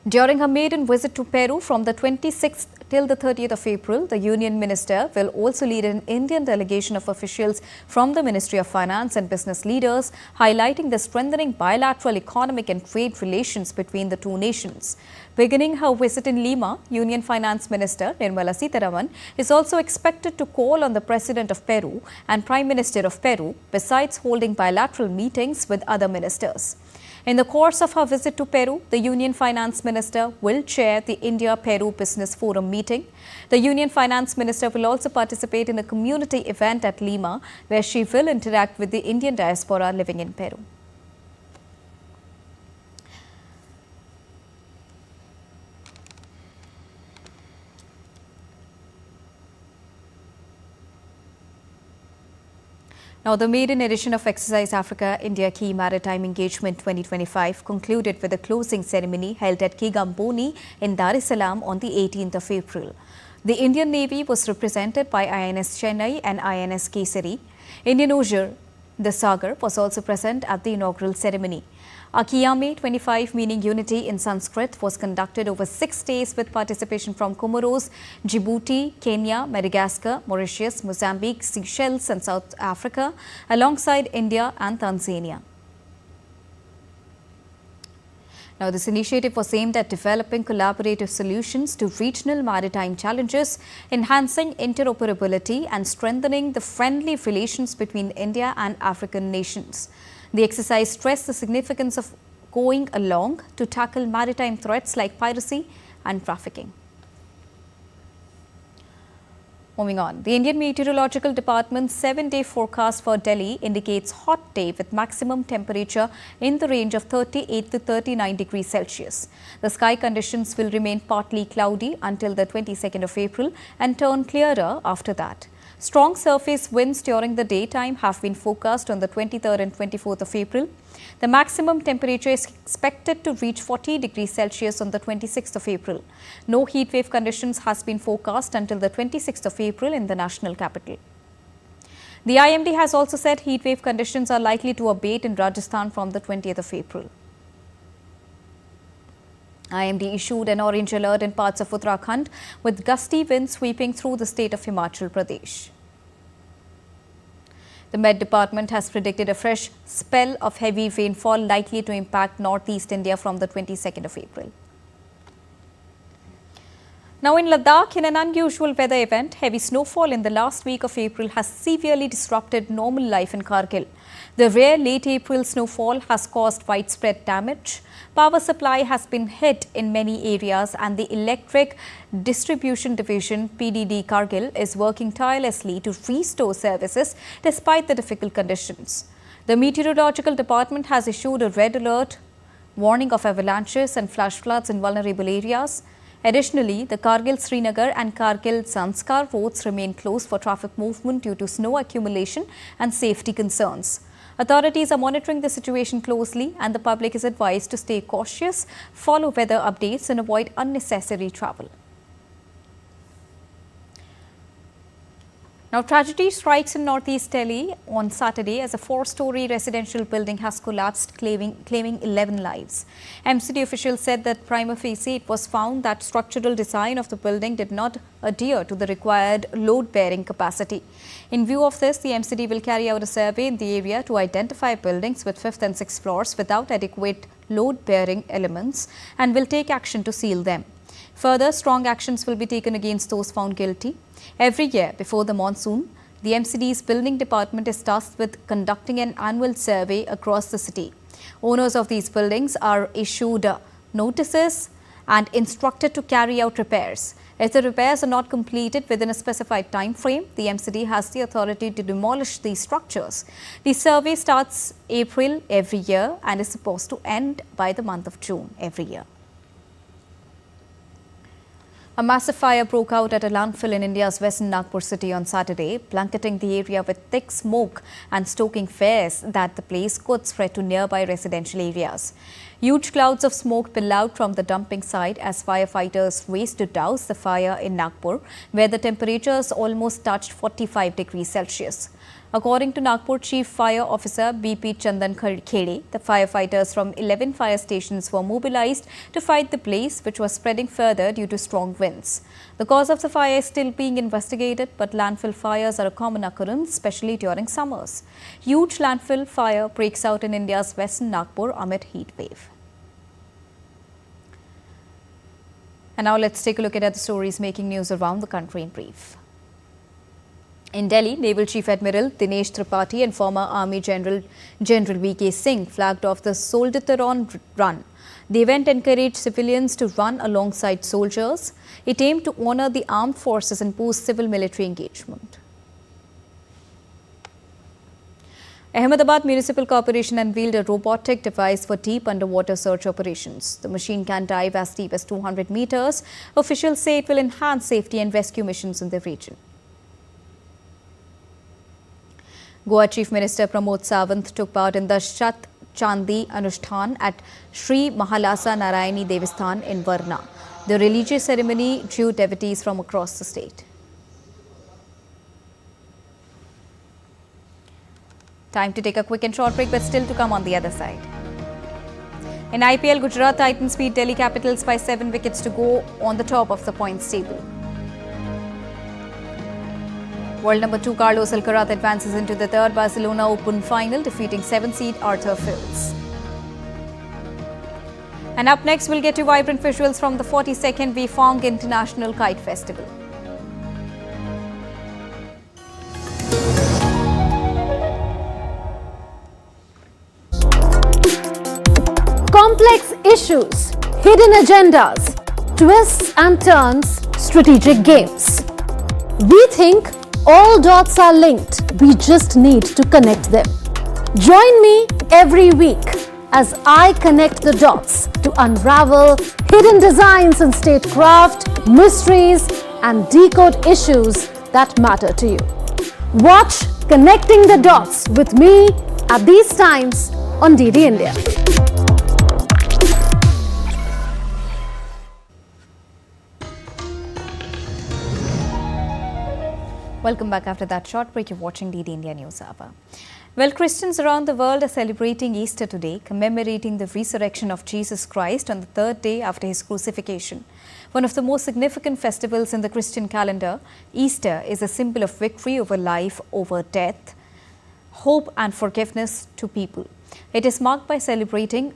During her maiden visit to Peru from the 26th till the 30th of April, the Union Minister will also lead an Indian delegation of officials from the Ministry of Finance and business leaders, highlighting the strengthening bilateral economic and trade relations between the two nations. Beginning her visit in Lima, Union Finance Minister Nirmala Sitharaman is also expected to call on the President of Peru and Prime Minister of Peru, besides holding bilateral meetings with other ministers. In the course of her visit to Peru, the Union Finance Minister will chair the India-Peru Business Forum meeting. The Union Finance Minister will also participate in a community event at Lima, where she will interact with the Indian diaspora living in Peru. Now, the maiden edition of Exercise Africa India Key Maritime Engagement 2025 concluded with a closing ceremony held at Kigamboni in Dar es Salaam on the 18th of April. The Indian Navy was represented by INS Chennai and INS Kesari. Indian Ocean, the Sagar, was also present at the inaugural ceremony. Akiyame 25, meaning unity in Sanskrit, was conducted over 6 days with participation from Comoros, Djibouti, Kenya, Madagascar, Mauritius, Mozambique, Seychelles and South Africa, alongside India and Tanzania. Now, this initiative was aimed at developing collaborative solutions to regional maritime challenges, enhancing interoperability and strengthening the friendly relations between India and African nations. The exercise stressed the significance of going along to tackle maritime threats like piracy and trafficking. Moving on, the Indian Meteorological Department's 7-day forecast for Delhi indicates hot day with maximum temperature in the range of 38 to 39 degrees Celsius. The sky conditions will remain partly cloudy until the 22nd of April and turn clearer after that. Strong surface winds during the daytime have been forecast on the 23rd and 24th of April. The maximum temperature is expected to reach 40 degrees Celsius on the 26th of April. No heat wave conditions has been forecast until the 26th of April in the national capital. The IMD has also said heatwave conditions are likely to abate in Rajasthan from the 20th of April. IMD issued an orange alert in parts of Uttarakhand with gusty winds sweeping through the state of Himachal Pradesh. The Met Department has predicted a fresh spell of heavy rainfall likely to impact northeast India from the 22nd of April. Now in Ladakh, in an unusual weather event, heavy snowfall in the last week of April has severely disrupted normal life in Kargil. The rare late April snowfall has caused widespread damage. Power supply has been hit in many areas and the Electric Distribution Division PDD Kargil is working tirelessly to restore services despite the difficult conditions. The Meteorological Department has issued a red alert warning of avalanches and flash floods in vulnerable areas. Additionally, the Kargil-Srinagar and Kargil-Zanskar roads remain closed for traffic movement due to snow accumulation and safety concerns. Authorities are monitoring the situation closely and the public is advised to stay cautious, follow weather updates and avoid unnecessary travel. Now, tragedy strikes in northeast Delhi on Saturday as a 4-story residential building has collapsed, claiming 11 lives. MCD officials said that prima facie it was found that structural design of the building did not adhere to the required load-bearing capacity. In view of this, the MCD will carry out a survey in the area to identify buildings with 5th and 6th floors without adequate load-bearing elements and will take action to seal them. Further, strong actions will be taken against those found guilty. Every year before the monsoon, the MCD's building department is tasked with conducting an annual survey across the city. Owners of these buildings are issued notices and instructed to carry out repairs. If the repairs are not completed within a specified time frame, the MCD has the authority to demolish these structures. The survey starts April every year and is supposed to end by the month of June every year. A massive fire broke out at a landfill in India's western Nagpur city on Saturday, blanketing the area with thick smoke and stoking fears that the place could spread to nearby residential areas. Huge clouds of smoke billowed from the dumping site as firefighters raced to douse the fire in Nagpur, where the temperatures almost touched 45 degrees Celsius. According to Nagpur Chief Fire Officer BP Chandan Khede, the firefighters from 11 fire stations were mobilized to fight the blaze, which was spreading further due to strong winds. The cause of the fire is still being investigated, but landfill fires are a common occurrence, especially during summers. Huge landfill fire breaks out in India's western Nagpur amid heat wave. And now let's take a look at the stories making news around the country in brief. In Delhi, Naval Chief Admiral Dinesh Tripathi and former Army General V.K. Singh flagged off the Soldierathon run. The event encouraged civilians to run alongside soldiers. It aimed to honor the armed forces and boost civil-military engagement. Ahmedabad Municipal Corporation unveiled a robotic device for deep underwater search operations. The machine can dive as deep as 200 meters. Officials say it will enhance safety and rescue missions in the region. Goa Chief Minister Pramod Sawant took part in the Shat Chandi Anushthan at Sri Mahalasa Narayani Devasthan in Varna. The religious ceremony drew devotees from across the state. Time to take a quick and short break, but still to come on the other side. In IPL, Gujarat Titans beat Delhi Capitals by 7 wickets to go on the top of the points table. World number 2 Carlos Alcaraz advances into the third Barcelona Open final, defeating 7th seed Arthur Fils. And up next, we'll get you vibrant visuals from the 42nd Vifong International Kite Festival. Complex issues, hidden agendas, twists and turns, strategic games. We think all dots are linked, we just need to connect them. Join me every week as I connect the dots to unravel hidden designs in statecraft, mysteries and decode issues that matter to you. Watch Connecting the Dots with me at these times on DD India. Welcome back after that short break. You're watching DD India News Hour. Well, Christians around the world are celebrating Easter today, commemorating the resurrection of Jesus Christ on the third day after his crucifixion. One of the most significant festivals in the Christian calendar, Easter is a symbol of victory over life, over death, hope and forgiveness to people. It is marked by celebrating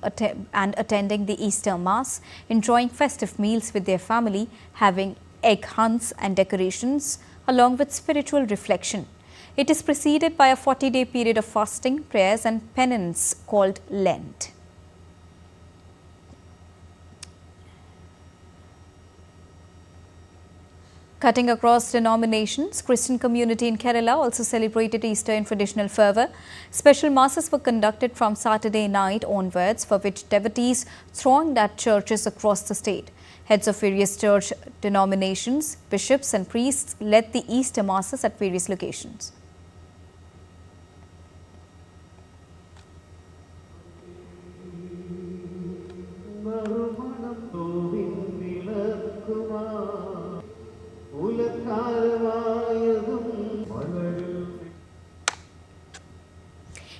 and attending the Easter Mass, enjoying festive meals with their family, having egg hunts and decorations, along with spiritual reflection. It is preceded by a 40-day period of fasting, prayers and penance called Lent. Cutting across denominations, Christian community in Kerala also celebrated Easter in traditional fervour. Special masses were conducted from Saturday night onwards, for which devotees thronged at churches across the state. Heads of various church denominations, bishops and priests led the Easter masses at various locations.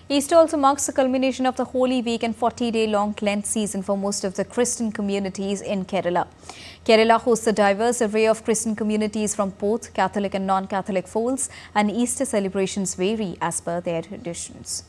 Easter also marks the culmination of the Holy Week and 40-day-long Lent season for most of the Christian communities in Kerala. Kerala hosts a diverse array of Christian communities from both Catholic and non-Catholic folds, and Easter celebrations vary as per their traditions.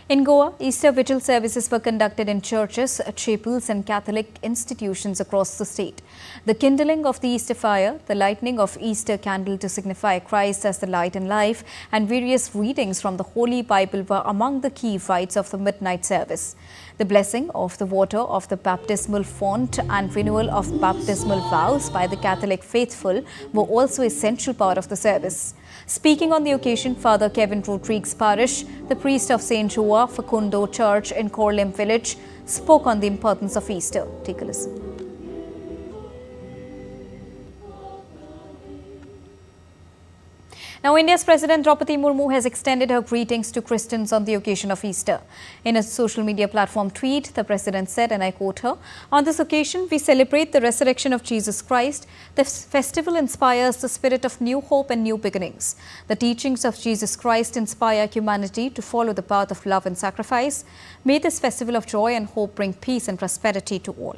In Goa, Easter vigil services were conducted in churches, chapels and Catholic institutions across the state. The kindling of the Easter fire, the lighting of Easter candle to signify Christ as the light and life, and various readings from the Holy Bible were among the key rites of the midnight service. The blessing of the water of the baptismal font and renewal of baptismal vows by the Catholic faithful were also essential part of the service. Speaking on the occasion, Father Kevin Rodriguez Parish, the priest of St. Joa Facundo Church in Korlem village, spoke on the importance of Easter. Take a listen. Now, India's President Draupadi Murmu has extended her greetings to Christians on the occasion of Easter. In a social media platform tweet, the President said, and I quote her, "On this occasion, we celebrate the resurrection of Jesus Christ. This festival inspires the spirit of new hope and new beginnings. The teachings of Jesus Christ inspire humanity to follow the path of love and sacrifice. May this festival of joy and hope bring peace and prosperity to all."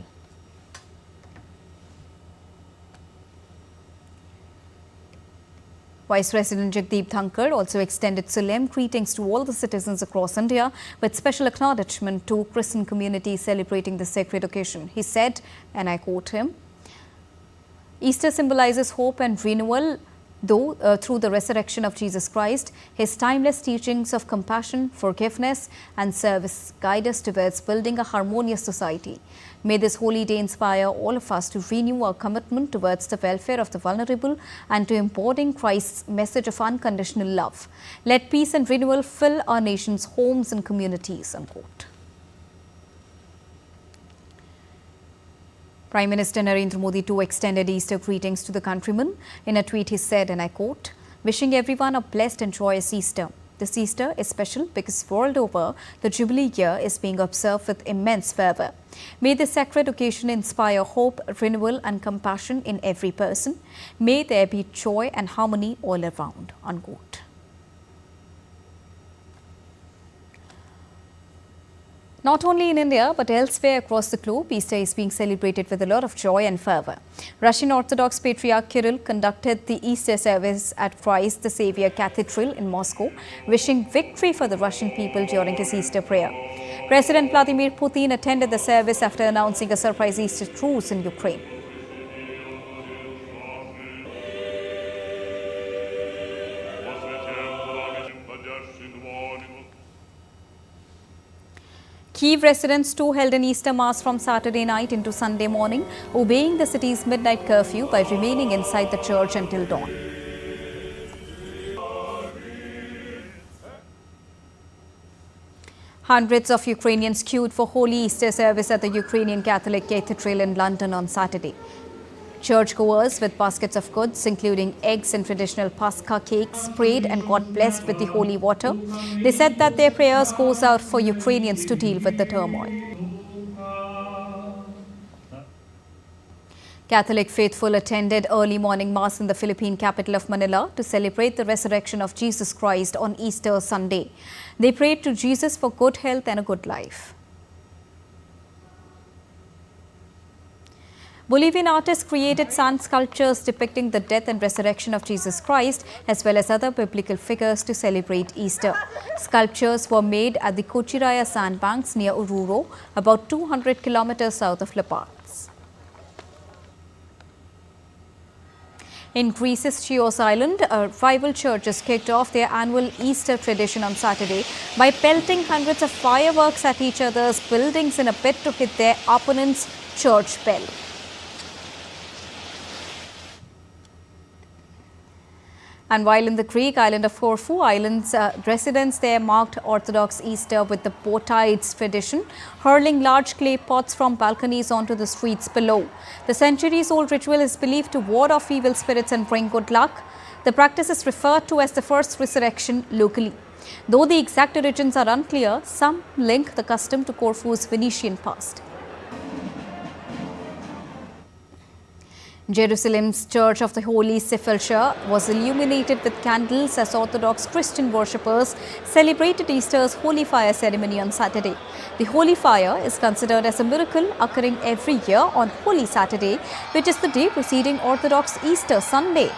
Vice President Jagdeep Dhankar also extended solemn greetings to all the citizens across India, with special acknowledgement to Christian communities celebrating the sacred occasion. He said, and I quote him, "Easter symbolizes hope and renewal, though through the resurrection of Jesus Christ. His timeless teachings of compassion, forgiveness and service guide us towards building a harmonious society. May this holy day inspire all of us to renew our commitment towards the welfare of the vulnerable and to embodying Christ's message of unconditional love. Let peace and renewal fill our nation's homes and communities." Unquote. Prime Minister Narendra Modi too extended Easter greetings to the countrymen. In a tweet he said, and I quote, "Wishing everyone a blessed and joyous Easter. This Easter is special because world over, the Jubilee year is being observed with immense fervour. May this sacred occasion inspire hope, renewal and compassion in every person. May there be joy and harmony all around." Unquote. Not only in India, but elsewhere across the globe, Easter is being celebrated with a lot of joy and fervour. Russian Orthodox Patriarch Kirill conducted the Easter service at Christ the Saviour Cathedral in Moscow, wishing victory for the Russian people during his Easter prayer. President Vladimir Putin attended the service after announcing a surprise Easter truce in Ukraine. Kyiv residents too held an Easter Mass from Saturday night into Sunday morning, obeying the city's midnight curfew by remaining inside the church until dawn. Hundreds of Ukrainians queued for Holy Easter service at the Ukrainian Catholic Cathedral in London on Saturday. Churchgoers with baskets of goods, including eggs and traditional Pascha cakes, prayed and got blessed with the holy water. They said that their prayers goes out for Ukrainians to deal with the turmoil. Catholic faithful attended early morning mass in the Philippine capital of Manila to celebrate the resurrection of Jesus Christ on Easter Sunday. They prayed to Jesus for good health and a good life. Bolivian artists created sand sculptures depicting the death and resurrection of Jesus Christ, as well as other biblical figures to celebrate Easter. Sculptures were made at the Cochiraya sandbanks near Oruro, about 200 kilometers south of La Paz. In Greece's Chios Island, rival churches kicked off their annual Easter tradition on Saturday by pelting hundreds of fireworks at each other's buildings in a bid to hit their opponent's church bell. And while in the Greek island of Corfu, residents there marked Orthodox Easter with the Boatides tradition, hurling large clay pots from balconies onto the streets below. The centuries-old ritual is believed to ward off evil spirits and bring good luck. The practice is referred to as the first resurrection locally. Though the exact origins are unclear, some link the custom to Corfu's Venetian past. Jerusalem's Church of the Holy Sepulchre was illuminated with candles as Orthodox Christian worshippers celebrated Easter's Holy Fire ceremony on Saturday. The Holy Fire is considered as a miracle occurring every year on Holy Saturday, which is the day preceding Orthodox Easter Sunday.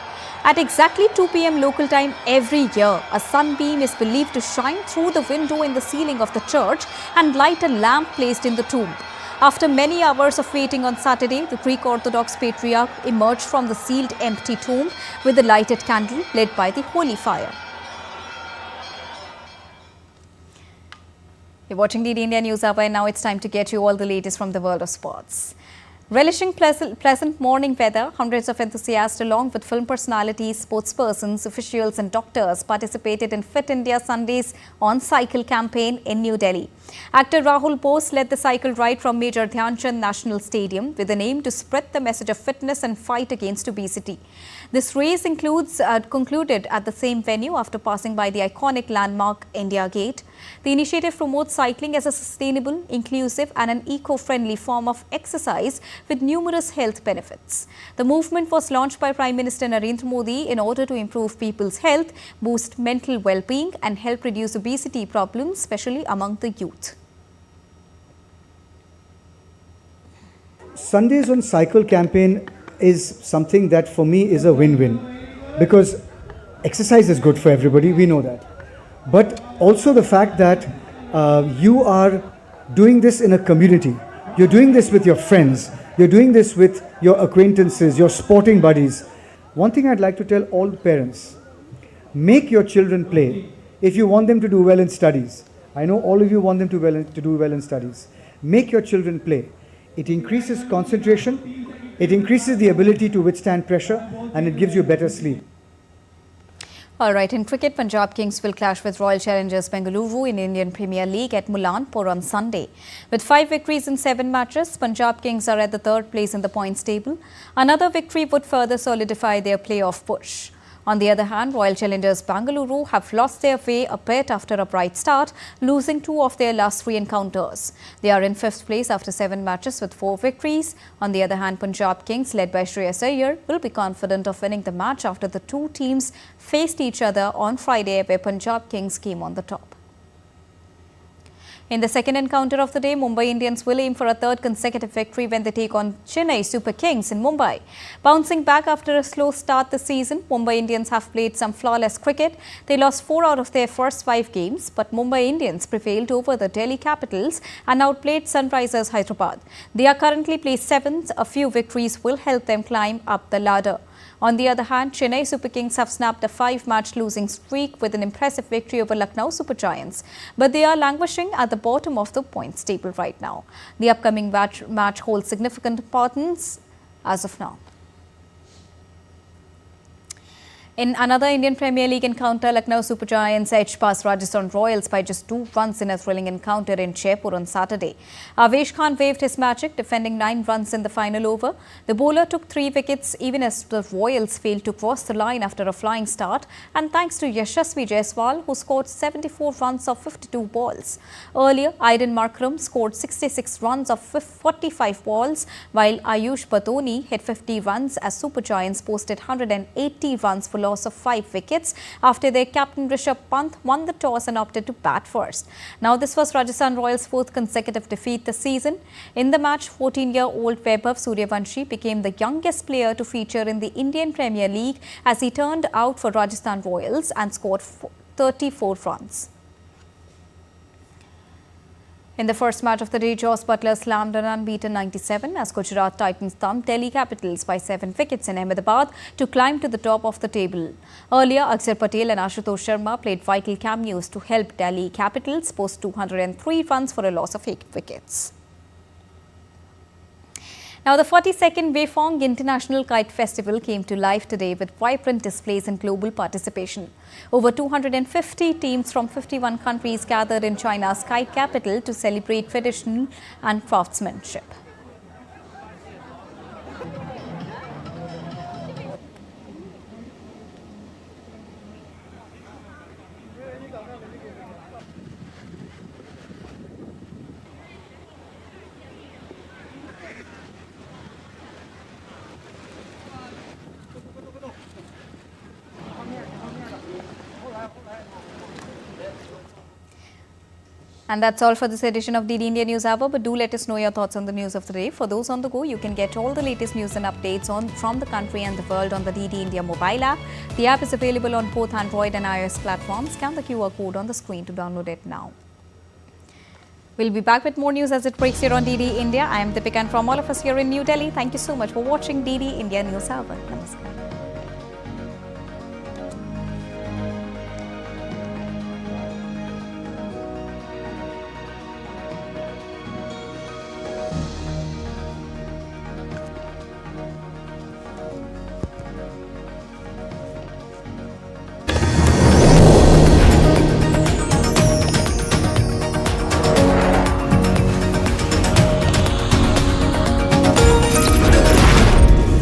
At exactly 2 p.m. local time every year, a sunbeam is believed to shine through the window in the ceiling of the church and light a lamp placed in the tomb. After many hours of waiting on Saturday, the Greek Orthodox Patriarch emerged from the sealed empty tomb with a lighted candle lit by the Holy Fire. You're watching DD India News Hour, and now it's time to get you all the latest from the world of sports. Relishing pleasant morning weather, hundreds of enthusiasts along with film personalities, sports persons, officials and doctors participated in Fit India Sunday's On Cycle campaign in New Delhi. Actor Rahul Bose led the cycle ride from Major Dhyan Chand National Stadium with an aim to spread the message of fitness and fight against obesity. This race concluded at the same venue after passing by the iconic landmark India Gate. The initiative promotes cycling as a sustainable, inclusive and an eco-friendly form of exercise with numerous health benefits. The movement was launched by Prime Minister Narendra Modi in order to improve people's health, boost mental well-being and help reduce obesity problems, especially among the youth. Sunday's On Cycle campaign is something that for me is a win-win, because exercise is good for everybody, we know that. But also the fact that you are doing this in a community, you're doing this with your friends, you're doing this with your acquaintances, your sporting buddies. One thing I'd like to tell all parents, make your children play if you want them to do well in studies. I know all of you want them to do well in studies. Make your children play. It increases concentration, it increases the ability to withstand pressure, and it gives you better sleep. All right, in cricket, Punjab Kings will clash with Royal Challengers Bengaluru in Indian Premier League at Mulanpur on Sunday. With 5 victories in 7 matches, Punjab Kings are at the 3rd place in the points table. Another victory would further solidify their playoff push. On the other hand, Royal Challengers Bengaluru have lost their way a bit after a bright start, losing 2 of their last 3 encounters. They are in 5th place after 7 matches with 4 victories. On the other hand, Punjab Kings, led by Shreyas Iyer, will be confident of winning the match after the 2 teams faced each other on Friday, where Punjab Kings came on the top. In the second encounter of the day, Mumbai Indians will aim for a 3rd consecutive victory when they take on Chennai Super Kings in Mumbai. Bouncing back after a slow start this season, Mumbai Indians have played some flawless cricket. They lost 4 out of their first 5 games, but Mumbai Indians prevailed over the Delhi Capitals and outplayed Sunrisers Hyderabad. They are currently placed 7th. A few victories will help them climb up the ladder. On the other hand, Chennai Super Kings have snapped a 5-match losing streak with an impressive victory over Lucknow Super Giants. But they are languishing at the bottom of the points table right now. The upcoming match holds significant importance as of now. In another Indian Premier League encounter, Lucknow Super Giants edged past Rajasthan Royals by just 2 runs in a thrilling encounter in Jaipur on Saturday. Avesh Khan waved his magic, defending 9 runs in the final over. The bowler took 3 wickets even as the Royals failed to cross the line after a flying start, and thanks to Yashasvi Jaiswal, who scored 74 runs of 52 balls. Earlier, Aiden Markram scored 66 runs of 45 balls, while Ayush Batoni hit 50 runs as Super Giants posted 180 runs for loss of 5 wickets after their captain Rishabh Pant won the toss and opted to bat first. Now, this was Rajasthan Royals' 4th consecutive defeat this season. In the match, 14-year-old Vaibhav Suryavanshi became the youngest player to feature in the Indian Premier League as he turned out for Rajasthan Royals and scored 34 runs. In the first match of the day, Jos Buttler slammed an unbeaten 97 as Gujarat Titans thumped Delhi Capitals by 7 wickets in Ahmedabad to climb to the top of the table. Earlier, Akshar Patel and Ashutosh Sharma played vital cameos to help Delhi Capitals post 203 runs for a loss of 8 wickets. Now, the 42nd Weifong International Kite Festival came to life today with vibrant displays and global participation. Over 250 teams from 51 countries gathered in China's kite capital to celebrate tradition and craftsmanship. And that's all for this edition of DD India News Hour. But do let us know your thoughts on the news of the day. For those on the go, you can get all the latest news and updates from the country and the world on the DD India mobile app. The app is available on both Android and iOS platforms. Scan the QR code on the screen to download it now. We'll be back with more news as it breaks here on DD India. I am Deepika, and from all of us here in New Delhi, thank you so much for watching DD India News Hour. Namaskar.